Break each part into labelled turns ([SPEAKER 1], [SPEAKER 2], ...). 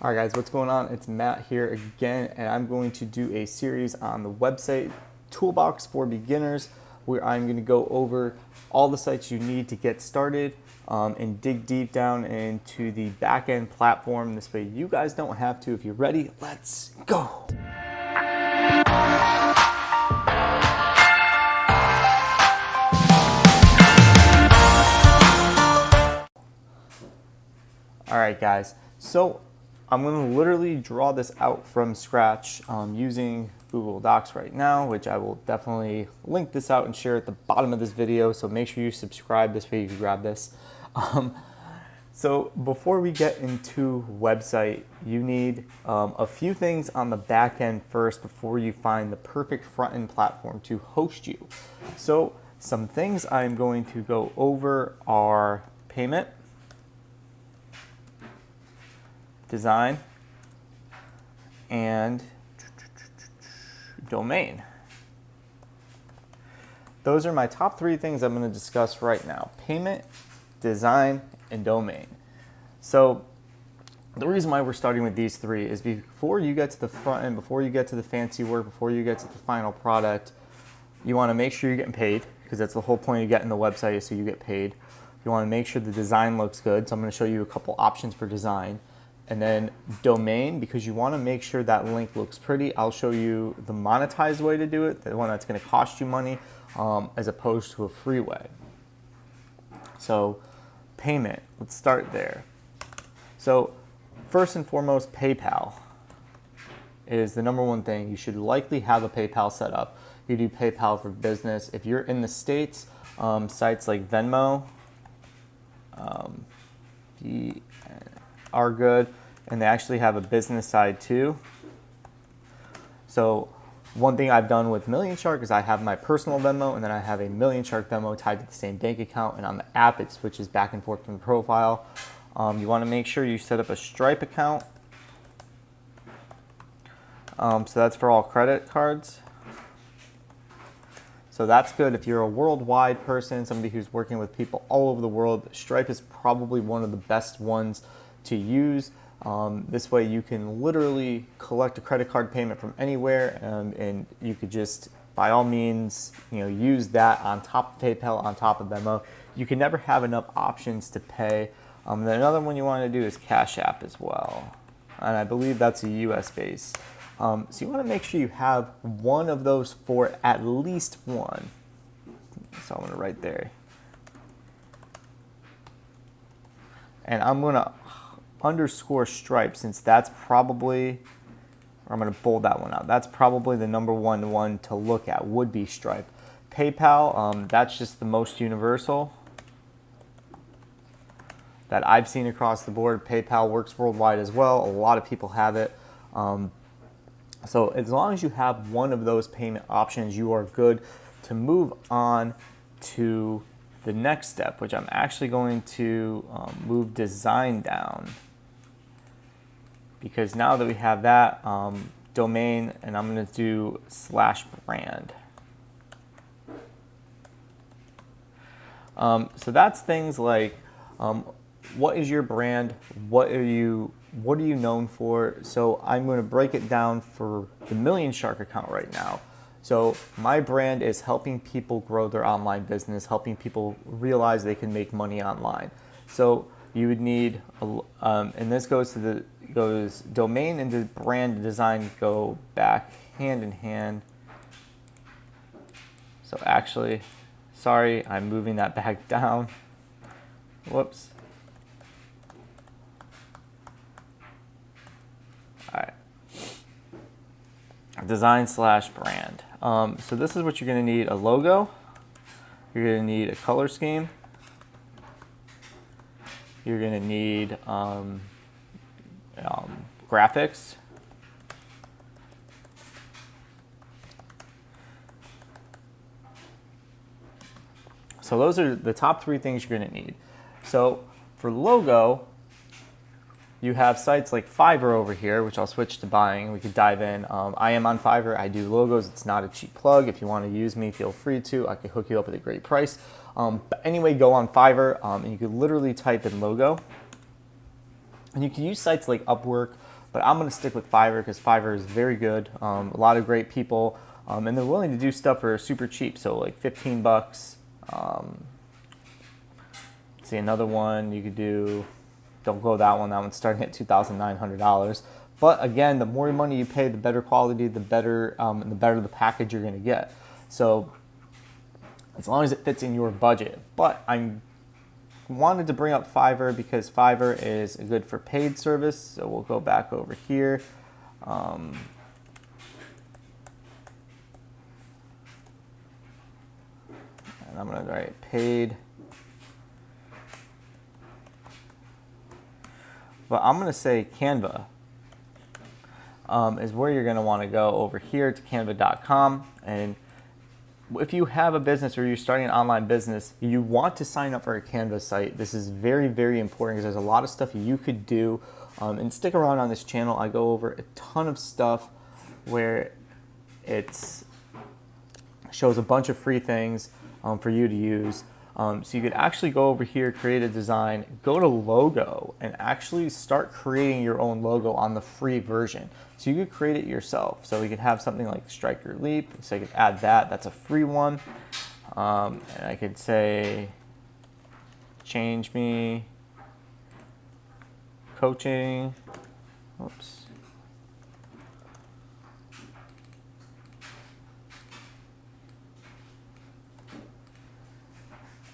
[SPEAKER 1] All right, guys, what's going on? It's Matt here again, and I'm going to do a series on the website Toolbox for Beginners, where I'm going to go over all the sites you need to get started and dig deep down into the back-end platform. This way you guys don't have to. If you're ready, let's go. All right, guys, so I'm going to literally draw this out from scratch using Google Docs right now, which I will definitely link this out and share at the bottom of this video. So make sure you subscribe, this way you can grab this. So before we get into website, you need a few things on the back end first before you find the perfect front end platform to host you. So some things I'm going to go over are payment, design, and domain. Those are my top three things I'm going to discuss right now: payment, design, and domain. So the reason why we're starting with these three is before you get to the front end, before you get to the fancy work, before you get to the final product, you want to make sure you're getting paid, because that's the whole point of getting the website, is so you get paid. You want to make sure the design looks good, so I'm going to show you a couple options for design. And then domain, because you want to make sure that link looks pretty. I'll show you the monetized way to do it, the one that's going to cost you money, as opposed to a free way. So payment, let's start there. So first and foremost, PayPal is the number one thing. You should likely have a PayPal set up. You do PayPal for business. If you're in the States, sites like Venmo are good, and they actually have a business side too. So one thing I've done with Million Shark is I have my personal Venmo, and then I have a Million Shark Venmo tied to the same bank account, and on the app it switches back and forth from the profile. You want to make sure you set up a Stripe account. So that's for all credit cards. So that's good if you're a worldwide person, somebody who's working with people all over the world. Stripe is probably one of the best ones to use. This way you can literally collect a credit card payment from anywhere, and you could just, by all means, use that on top of PayPal, on top of Venmo. You can never have enough options to pay. Then another one you want to do is Cash App as well, and I believe that's a US base. So you want to make sure you have one of those for at least one. So I'm going to write there. And I'm going to underscore Stripe, since that's probably, or I'm going to bold that one out. That's probably the number one to look at, would be Stripe. PayPal, that's just the most universal that I've seen across the board. PayPal works worldwide as well. A lot of people have it. So as long as you have one of those payment options, you are good to move on to the next step, which I'm actually going to move design down, because now that we have that, domain, and I'm going to do /brand. So that's things like, what is your brand? What are you known for? So I'm going to break it down for the Million Shark account right now. So my brand is helping people grow their online business, helping people realize they can make money online. So you would need, and this goes domain and the brand design go back hand in hand. So actually, sorry, I'm moving that back down. Whoops. All right. Design /brand. So this is what you're going to need: a logo. You're going to need a color scheme. You're going to need graphics. So those are the top three things you're going to need. So for logo, you have sites like Fiverr over here, which I'll switch to buying. We could dive in. I am on Fiverr. I do logos. It's not a cheap plug. If you want to use me, feel free to. I could hook you up with a great price. But anyway, go on Fiverr, and you could literally type in logo. And you can use sites like Upwork but I'm going to stick with Fiverr because Fiverr is very good. A lot of great people, and they're willing to do stuff for super cheap. So like 15 bucks. See another one you could do. Don't go that one. That one's starting at $2,900. But again, the more money you pay, the better quality, the better, and the better the package you're going to get. So as long as it fits in your budget. But I wanted to bring up Fiverr because Fiverr is good for paid service. So we'll go back over here. And I'm going to write paid. But I'm going to say Canva is where you're going to want to go over here to canva.com. And if you have a business or you're starting an online business, you want to sign up for a Canva site. This is very, very important because there's a lot of stuff you could do. And stick around on this channel. I go over a ton of stuff where it shows a bunch of free things for you to use. So you could actually go over here, create a design, go to logo, and actually start creating your own logo on the free version. So you could create it yourself. So we could have something like Strike Your Leap. So I could add that. That's a free one. And I could say, change me, coaching. Oops.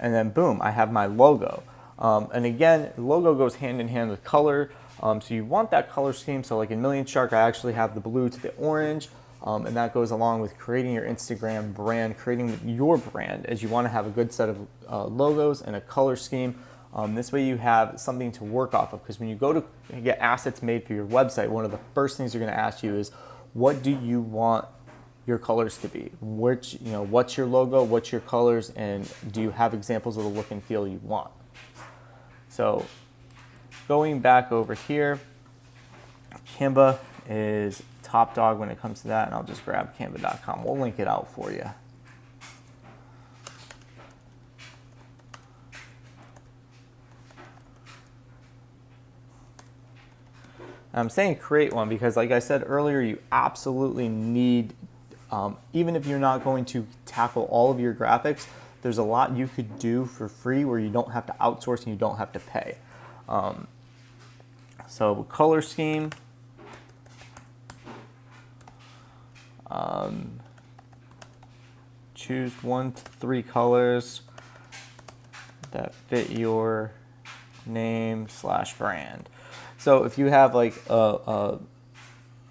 [SPEAKER 1] And then boom, I have my logo. And again, logo goes hand in hand with color. So you want that color scheme. So like in Million Shark, I actually have the blue to the orange. And that goes along with creating your Instagram brand, creating your brand, as you want to have a good set of logos and a color scheme. This way you have something to work off of. Because when you go to get assets made for your website, one of the first things they're going to ask you is, what do you want your colors to be? Which, what's your logo, what's your colors, and do you have examples of the look and feel you want? So going back over here, Canva is top dog when it comes to that, and I'll just grab canva.com. We'll link it out for you. I'm saying create one because, like I said earlier, you absolutely need, even if you're not going to tackle all of your graphics, there's a lot you could do for free where you don't have to outsource and you don't have to pay. So color scheme. Choose 1 to 3 colors that fit your name/brand. So if you have like an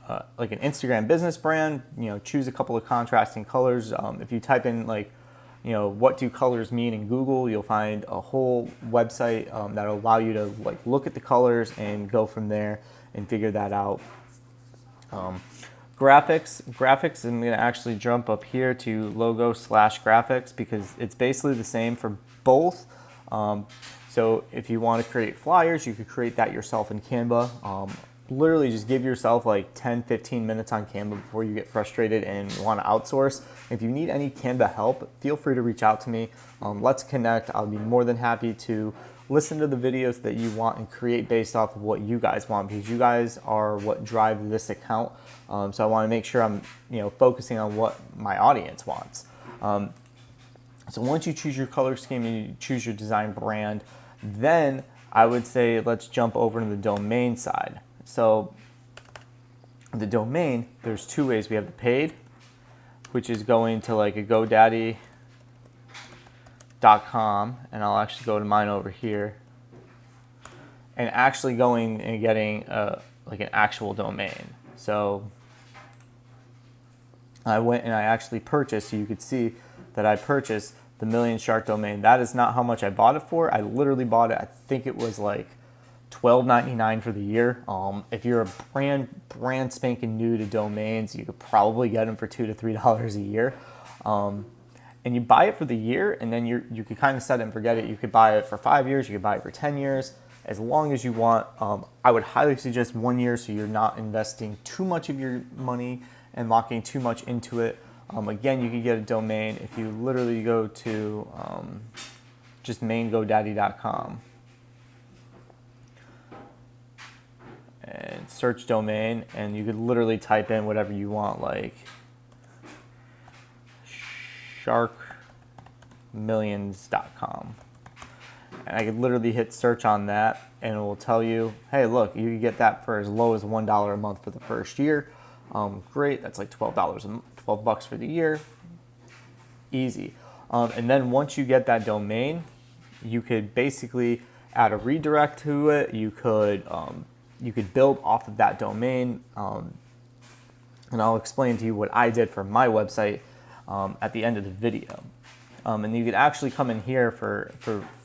[SPEAKER 1] Instagram business brand, choose a couple of contrasting colors. If you type in like, what do colors mean in Google, you'll find a whole website that'll allow you to like look at the colors and go from there and figure that out. Graphics, I'm going to actually jump up here to logo/graphics because it's basically the same for both. So if you want to create flyers, you could create that yourself in Canva. Literally just give yourself like 10-15 minutes on Canva before you get frustrated and want to outsource. If you need any Canva help, feel free to reach out to me. Let's connect. I'll be more than happy to listen to the videos that you want and create based off of what you guys want, because you guys are what drive this account. So I want to make sure I'm focusing on what my audience wants. So once you choose your color scheme and you choose your design brand, then I would say let's jump over to the domain side. So the domain, there's 2 ways. We have the paid, which is going to like a GoDaddy.com, and I'll actually go to mine over here, and actually going and getting like an actual domain. So I went and I actually purchased, so you could see that I purchased the Million Shark domain. That is not how much I bought it for. I literally bought it, I think it was like $12.99 for the year. If you're a brand spanking new to domains, you could probably get them for $2 to $3 a year. And you buy it for the year, and then you could kind of set it and forget it. You could buy it for 5 years, you could buy it for 10 years, as long as you want. I would highly suggest 1 year so you're not investing too much of your money and locking too much into it. Again, you could get a domain if you literally go to just main GoDaddy.com. And search domain, and you could literally type in whatever you want, like sharkmillions.com. And I could literally hit search on that, and it will tell you, hey, look, you can get that for as low as $1 a month for the first year. Great, that's like $12 $12 for the year. Easy. And then once you get that domain, you could basically add a redirect to it. You could build off of that domain, and I'll explain to you what I did for my website at the end of the video. And you could actually come in here for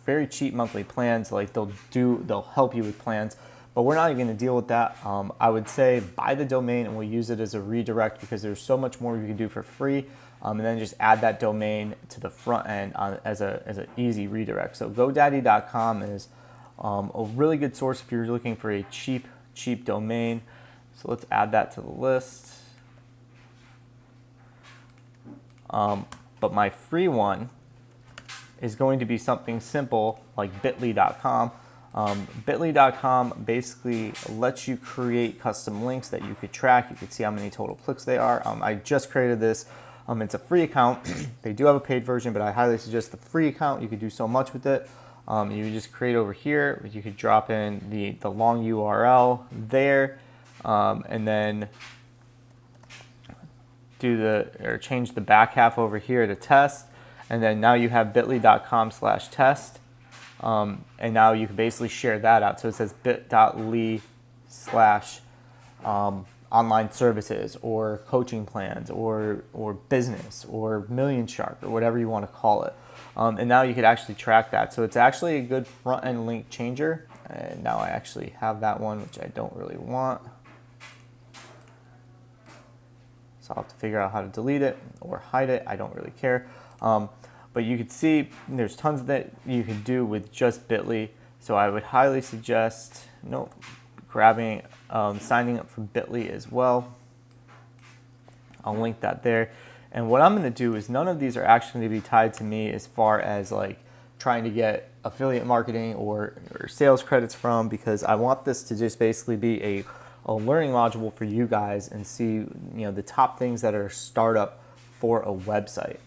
[SPEAKER 1] very cheap monthly plans. Like they'll help you with plans, but we're not even going to deal with that. I would say buy the domain and we'll use it as a redirect, because there's so much more you can do for free. And then just add that domain to the front end as an easy redirect. So GoDaddy.com is a really good source if you're looking for a cheap domain. So let's add that to the list. But my free one is going to be something simple like bit.ly.com. Bit.ly.com basically lets you create custom links that you could track. You could see how many total clicks they are. I just created this. It's a free account. They do have a paid version, but I highly suggest the free account. You could do so much with it. You would just create over here. You could drop in the long URL there, and then change the back half over here to test. And then now you have bit.ly.com/test. And now you can basically share that out. So it says bit.ly/online services, or coaching plans, or business, or Million Shark, or whatever you want to call it. And now you could actually track that. So it's actually a good front end link changer. And now I actually have that one, which I don't really want. So I'll have to figure out how to delete it or hide it. I don't really care. But you can see there's tons that you can do with just Bit.ly. So I would highly suggest grabbing, signing up for Bit.ly as well. I'll link that there. And what I'm going to do is none of these are actually going to be tied to me as far as like trying to get affiliate marketing or sales credits from, because I want this to just basically be a learning module for you guys and see the top things that are startup for a website.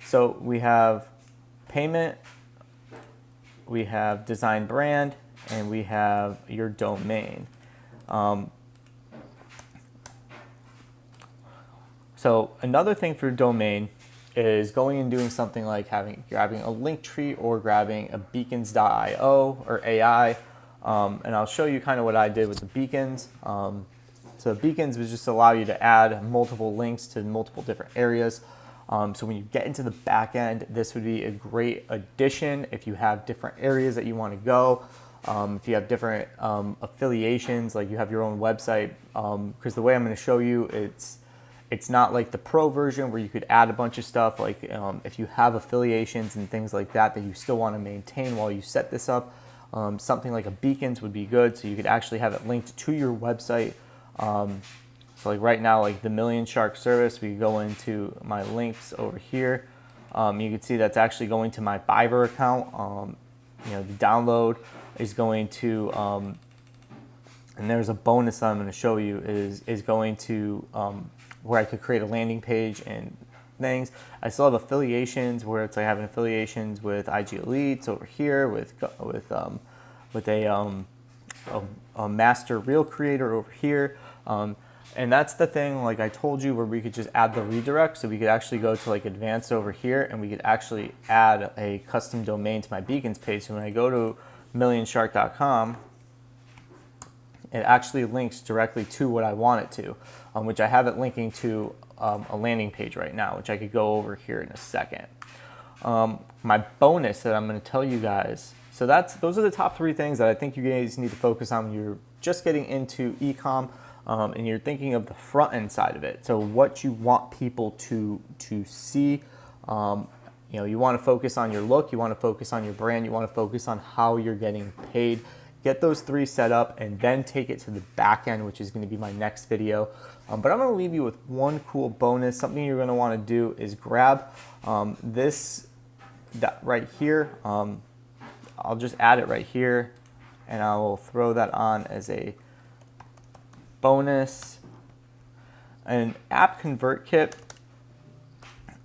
[SPEAKER 1] So we have payment, we have design brand, and we have your domain. So another thing for domain is going and doing something like grabbing a link tree or grabbing a beacons.io or AI. And I'll show you kind of what I did with the beacons. So beacons would just allow you to add multiple links to multiple different areas. So when you get into the back end, this would be a great addition if you have different areas that you want to go. If you have different affiliations, like you have your own website, because the way I'm going to show you, it's not like the pro version where you could add a bunch of stuff. Like if you have affiliations and things like that you still want to maintain while you set this up, something like a beacons would be good. So you could actually have it linked to your website. So like right now, like the Million Shark service, we go into my links over here. You can see that's actually going to my Fiverr account. The download is going to, and there's a bonus that I'm going to show you is going to where I could create a landing page and things. I still have affiliations where it's like having affiliations with IG Elites over here, with a master reel creator over here. And that's the thing, like I told you, where we could just add the redirect. So we could actually go to like advanced over here, and we could actually add a custom domain to my beacons page. So when I go to millionshark.com, it actually links directly to what I want it to, which I have it linking to a landing page right now, which I could go over here in a second. My bonus that I'm going to tell you guys, so those are the top 3 things that I think you guys need to focus on when you're just getting into e-com. And you're thinking of the front end side of it. So what you want people to see, you want to focus on your look, you want to focus on your brand, you want to focus on how you're getting paid. Get those 3 set up and then take it to the back end, which is going to be my next video. But I'm going to leave you with one cool bonus. Something you're going to want to do is grab that right here. I'll just add it right here, and I will throw that on as a bonus. An app convert kit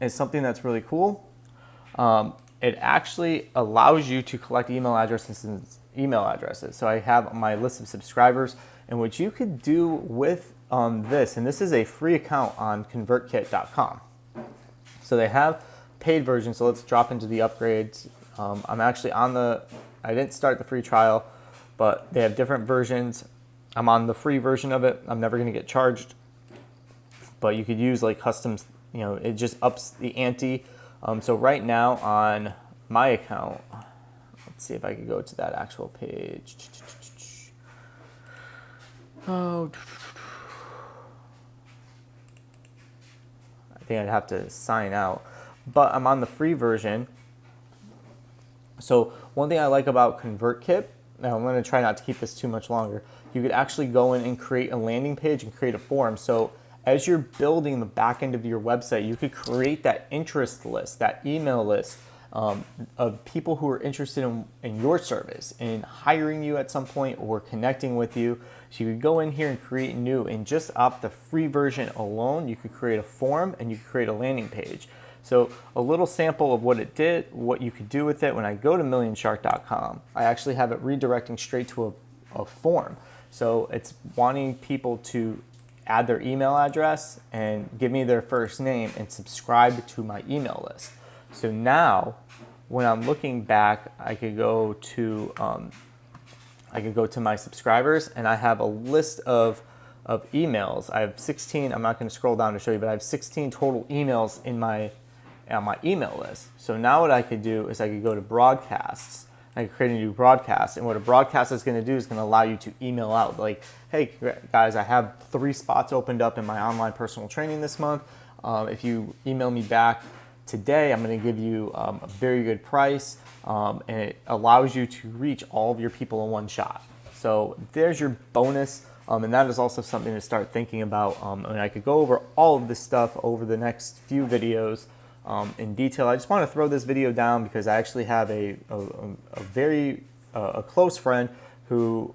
[SPEAKER 1] is something that's really cool. It actually allows you to collect email addresses. So I have my list of subscribers, and what you could do with this, and this is a free account on convertkit.com. So they have paid versions. So let's drop into the upgrades. I'm actually I didn't start the free trial, but they have different versions. I'm on the free version of it. I'm never going to get charged, but you could use like customs, it just ups the ante. So right now on my account, let's see if I could go to that actual page. Oh, I think I'd have to sign out, but I'm on the free version. So one thing I like about ConvertKit, now I'm going to try not to keep this too much longer, you could actually go in and create a landing page and create a form. So as you're building the back end of your website, you could create that interest list, that email list of people who are interested in your service, in hiring you at some point or connecting with you. So you could go in here and create new, and just off the free version alone, you could create a form and you could create a landing page. So a little sample of what it did, what you could do with it. When I go to millionshark.com, I actually have it redirecting straight to a form. So it's wanting people to add their email address and give me their first name and subscribe to my email list. So now when I'm looking back, I could go to my subscribers, and I have a list of emails. I have 16. I'm not going to scroll down to show you, but I have 16 total emails on my email list. So now what I could do is I could go to broadcasts. I could create a new broadcast, and what a broadcast is going to do is going to allow you to email out like, hey guys, I have 3 spots opened up in my online personal training this month. If you email me back today, I'm going to give you a very good price, and it allows you to reach all of your people in one shot. So there's your bonus, and that is also something to start thinking about. And I could go over all of this stuff over the next few videos in detail. I just want to throw this video down because I actually have a very close friend who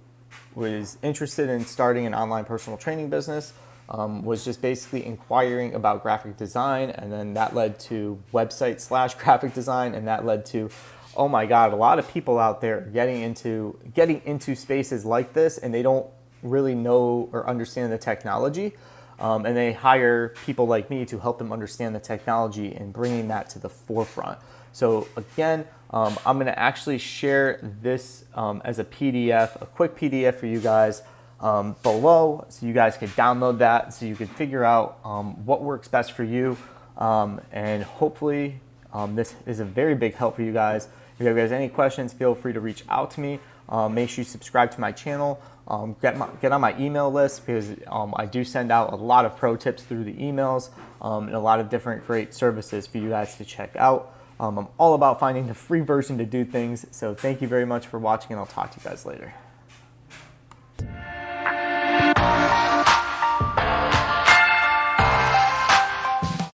[SPEAKER 1] was interested in starting an online personal training business. Was just basically inquiring about graphic design, and then that led to website/graphic design, and that led to, oh my God, a lot of people out there getting into spaces like this, and they don't really know or understand the technology, and they hire people like me to help them understand the technology and bringing that to the forefront. So again, I'm going to actually share this as a PDF, a quick PDF for you guys below, so you guys can download that, so you can figure out what works best for you, and hopefully this is a very big help for you guys. If you guys have any questions, feel free to reach out to me. Make sure you subscribe to my channel, get on my email list, because I do send out a lot of pro tips through the emails, and a lot of different great services for you guys to check out. I'm all about finding the free version to do things, so thank you very much for watching, and I'll talk to you guys later.